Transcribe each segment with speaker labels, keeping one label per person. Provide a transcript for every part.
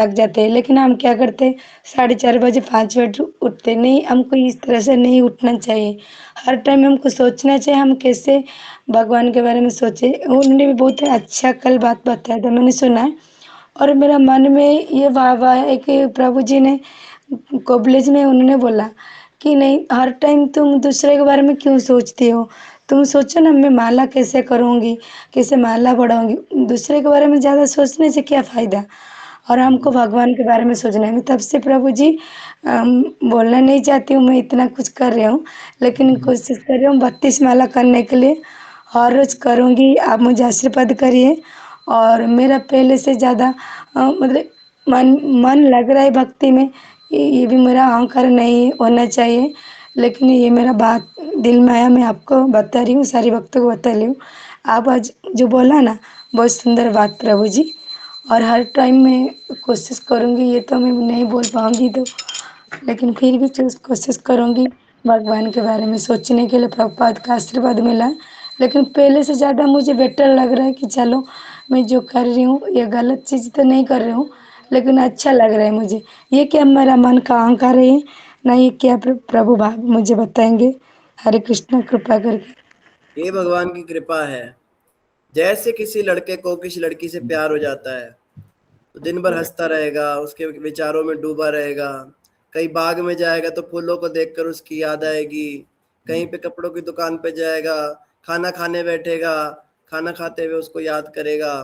Speaker 1: लग जाते हैं, लेकिन हम क्या करते हैं, साढ़े 4 बजे 5 बजे उठते नहीं, हमको इस तरह से नहीं उठना चाहिए। हर टाइम हमको सोचना चाहिए हम कैसे भगवान के बारे में सोचें। उन्होंने भी बहुत अच्छा कल बात बताया था, मैंने सुना है और मेरा मन में ये भाव आया है कि प्रभु जी ने कॉलेज में उन्होंने बोला कि नहीं, हर टाइम तुम दूसरे के बारे में क्यों सोचती हो? तुम सोचो ना, मैं माला कैसे करूँगी, कैसे माला बढ़ाऊँगी? दूसरे के बारे में ज़्यादा सोचने से क्या फ़ायदा? और हमको भगवान के बारे में सोचना है। मैं तब से प्रभु जी बोलना नहीं चाहती हूँ मैं इतना कुछ कर रही हूँ, लेकिन कोशिश कर रही हूँ 32 माला करने के लिए। हर रोज़ करूँगी, आप मुझे आशीर्वाद करिए और मेरा पहले से ज़्यादा मतलब मन मन लग रहा है भक्ति में। ये भी मेरा अहंकार नहीं होना चाहिए, लेकिन ये मेरा बात दिल में आया, मैं आपको बता रही हूँ, सारे भक्तों को बता रही हूँ। आप आज जो बोला ना, बहुत सुंदर बात प्रभु जी। और हर टाइम मैं कोशिश करूँगी, ये तो मैं नहीं बोल पाऊँगी तो, लेकिन फिर भी कोशिश करूँगी भगवान के बारे में सोचने के लिए। प्रभुपाद का आशीर्वाद मिला है, लेकिन पहले से ज़्यादा मुझे बेटर लग रहा है कि चलो मैं जो कर रही हूँ ये गलत चीज़ तो नहीं कर रही हूँ, लेकिन अच्छा लग रहा है मुझे। ये क्या मेरा मन का अहंकार है? ना ये क्या प्रभु भाव मुझे बताएंगे? हरे कृष्ण कृपा करके।
Speaker 2: ये भगवान की कृपा है। जैसे किसी लड़के को किसी लड़की से प्यार हो जाता है तो दिन भर हंसता रहेगा, उसके विचारों में डूबा रहेगा। कहीं बाग में जाएगा तो फूलों को देखकर उसकी याद आएगी। कहीं पे कपड़ों की दुकान पे जाएगा, खाना खाने बैठेगा, खाना खाते हुए उसको याद करेगा।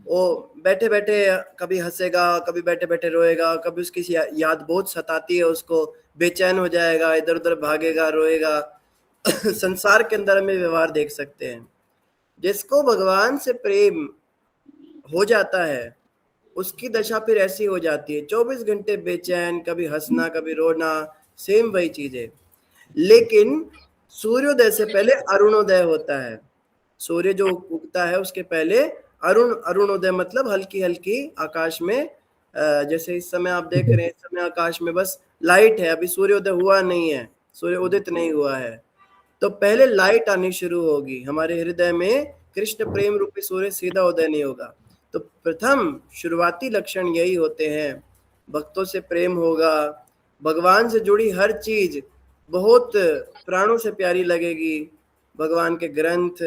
Speaker 2: वो बैठे बैठे कभी हंसेगा, कभी बैठे बैठे रोएगा, कभी उसकी याद बहुत सताती है उसको, बेचैन हो जाएगा, इधर उधर भागेगा, रोएगा। संसार के अंदर हमें व्यवहार देख सकते हैं। जिसको भगवान से प्रेम हो जाता है उसकी दशा फिर ऐसी हो जाती है, 24 घंटे बेचैन, कभी हंसना कभी रोना, सेम वही चीज है। लेकिन सूर्योदय से पहले अरुणोदय होता है। सूर्य जो उगता है उसके पहले अरुणोदय मतलब हल्की हल्की आकाश में जैसे इस समय आप देख रहे हैं, इस समय आकाश में बस लाइट है, अभी सूर्योदय हुआ नहीं है, सूर्य उदित नहीं हुआ है। तो पहले लाइट आनी शुरू होगी हमारे हृदय में, कृष्ण प्रेम रूपी सूर्य सीधा उदय नहीं होगा। तो प्रथम शुरुआती लक्षण यही होते हैं। भक्तों से प्रेम होगा, भगवान से जुड़ी हर चीज बहुत प्राणों से प्यारी लगेगी। भगवान के ग्रंथ,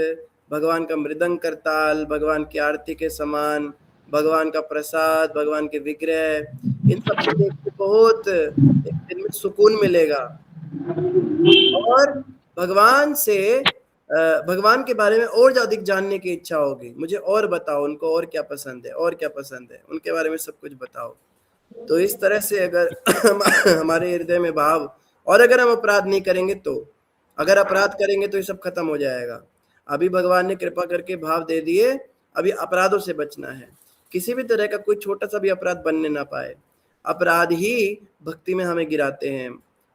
Speaker 2: भगवान का मृदंग करताल, भगवान की आरती के समान, भगवान का प्रसाद, भगवान के विग्रह, इन सबको देख के बहुत एक दिन में सुकून मिलेगा। और भगवान से भगवान के बारे में और अधिक जानने की इच्छा होगी। मुझे और बताओ, उनको और क्या पसंद है, और क्या पसंद है, उनके बारे में सब कुछ बताओ। तो इस तरह से अगर हमारे हृदय में भाव, और अगर हम अपराध नहीं करेंगे तो, अगर अपराध करेंगे तो ये सब खत्म हो जाएगा। अभी भगवान ने कृपा करके भाव दे दिए, अभी अपराधों से बचना है। किसी भी तरह का कोई छोटा सा भी अपराध बनने ना पाए। अपराध ही भक्ति में हमें गिराते हैं।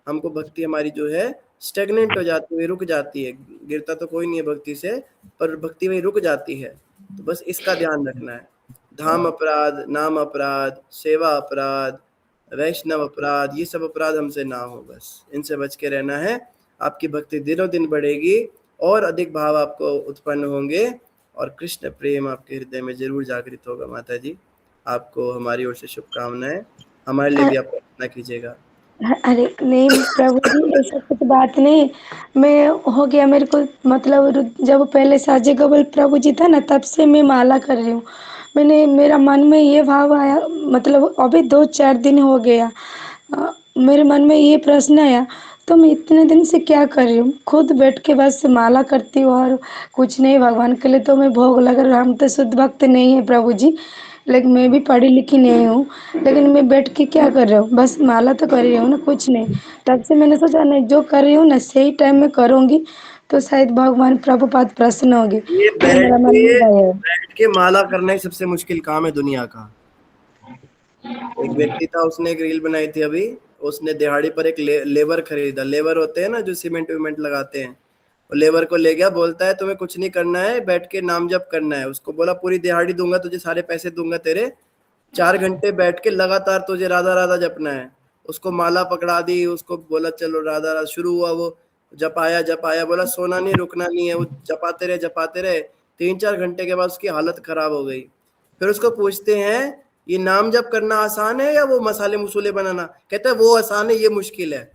Speaker 2: हमको भक्ति हमारी जो है स्टेगनेंट हो जाती है, रुक जाती है। गिरता तो कोई नहीं है भक्ति से, पर भक्ति में रुक जाती है। तो बस इसका ध्यान रखना है। धाम अपराध, नाम अपराध, सेवा अपराध, वैष्णव अपराध, ये सब अपराध हमसे ना हो, बस इनसे बच के रहना है। आपकी भक्ति दिनों दिन बढ़ेगी और अधिक भाव आपको उत्पन्न होंगे और कृष्ण प्रेम आपके हृदय में जरूर जागृत होगा। माता जी, आपको हमारी ओर से शुभकामनाएं। हमारे लिए भी आप प्रार्थना कीजिएगा।
Speaker 1: अरे नहीं प्रभु जी, ऐसा कुछ बात नहीं। मैं हो गया मेरे को, मतलब जब पहले साजे गबल प्रभु जी था ना, तब से मैं माला कर रही हूँ। मैंने मेरा मन में ये भाव आया, मतलब अभी 2-4 दिन हो गया, मेरे मन में ये प्रश्न आया, तो मैं इतने दिन से क्या कर रही हूँ? खुद बैठ के बस माला करती हूँ और कुछ नहीं, भगवान के लिए तो मैं भोग लगा रहा हूँ। हम तो शुद्ध भक्त नहीं है प्रभु जी, लेकिन मैं भी पढ़ी लिखी नहीं हूँ, लेकिन मैं बैठ के क्या कर रही हूँ? बस माला तो कर रही हूँ ना, कुछ नहीं। तब से मैंने सोचा नहीं, जो कर रही हूँ ना सही टाइम में करूँगी तो शायद भगवान प्रभुपाद प्रसन्न होंगे।
Speaker 2: ये
Speaker 1: ये मेरा मन में गया है।
Speaker 2: बैठ के माला करना ही सबसे मुश्किल काम है दुनिया का। एक व्यक्ति था, उसने एक रील बनाई थी अभी। उसने दिहाड़ी पर एक लेबर खरीदा। लेबर होते हैं ना जो सीमेंट विमेंट लगाते हैं। वो लेबर को ले गया, बोलता है तुम्हें कुछ नहीं करना है, बैठ के नाम जप करना है। उसको बोला पूरी दिहाड़ी दूंगा तुझे, सारे पैसे दूंगा तेरे, 4 घंटे बैठ के लगातार तुझे राधा राधा जपना है। उसको माला पकड़ा दी, उसको बोला चलो राधा राधा, शुरू हुआ वो जपाया जपाया, बोला सोना नहीं, रुकना नहीं है। वो जपाते रहे 3-4 घंटे के बाद उसकी हालत खराब हो गई। फिर उसको पूछते हैं ये नाम जप करना आसान है या वो मसाले मसूले बनाना? कहता है वो आसान है, ये मुश्किल है।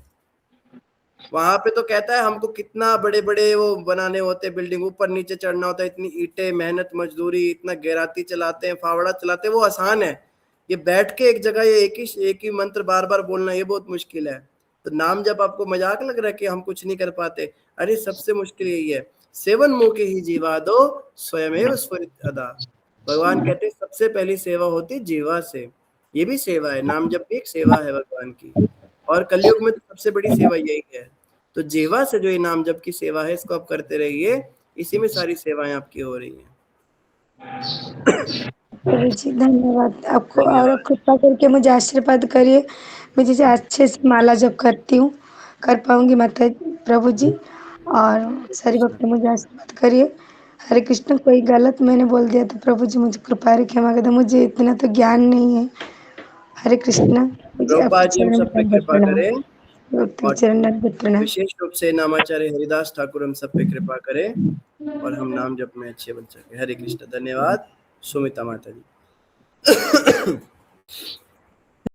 Speaker 2: वहां पे तो कहता है हमको कितना बड़े बड़े वो बनाने होते, बिल्डिंग ऊपर नीचे चढ़ना होता है, इतनी ईंटें, मेहनत मजदूरी, इतना गैराती चलाते हैं, फावड़ा चलाते हैं, वो आसान है। ये बैठ के एक जगह ये एक ही मंत्र बार बार बोलना, ये बहुत मुश्किल है। तो नाम जब आपको मजाक लग रहा है कि हम कुछ नहीं कर पाते, अरे सबसे मुश्किल यही है। सेवन मुके ही जीवा दो, स्वयमेव स्वरित अदा। भगवान कहते हैं सबसे पहली सेवा होती जीवा से। ये भी सेवा है, नाम जप भी एक सेवा है भगवान की। और कलयुग में तो सबसे बड़ी सेवा यही है। तो जीवा से जो ये नाम जप की सेवा है, इसको आप करते रहिए, इसी में सारी सेवाएं आपकी हो रही हैं।
Speaker 1: प्रभु जी धन्यवाद आपको, और
Speaker 2: धन्यवाद।
Speaker 1: कृपा करके मुझे आशीर्वाद करिए, मैं जैसे अच्छे से माला जप करती हूँ कर पाऊंगी माता प्रभु जी। और
Speaker 2: हरे
Speaker 1: सारी
Speaker 2: कृष्ण।
Speaker 1: भक्त मुझे आशीर्वाद करिए। हरे कृष्ण, कोई गलत मैंने बोल दिया तो प्रभु जी मुझे कृपा रे क्षमा कर दे, मुझे इतना तो ज्ञान नहीं है। हरे कृष्ण, मुझे आपके
Speaker 2: प्रभुपाद जी हम
Speaker 1: चरण में
Speaker 2: सब पे
Speaker 1: दंडवत
Speaker 2: कृपा
Speaker 1: प्रणाम,
Speaker 2: करें,
Speaker 1: आपके
Speaker 2: और
Speaker 1: चरण में दंडवत प्रणाम।
Speaker 2: विशेष रूप से नामाचार्य हरिदास ठाकुर हम सब पे कृपा करें, और हम नाम जप में अच्छे बन सके। हरे कृष्ण। धन्यवाद। सुमिता माता जी।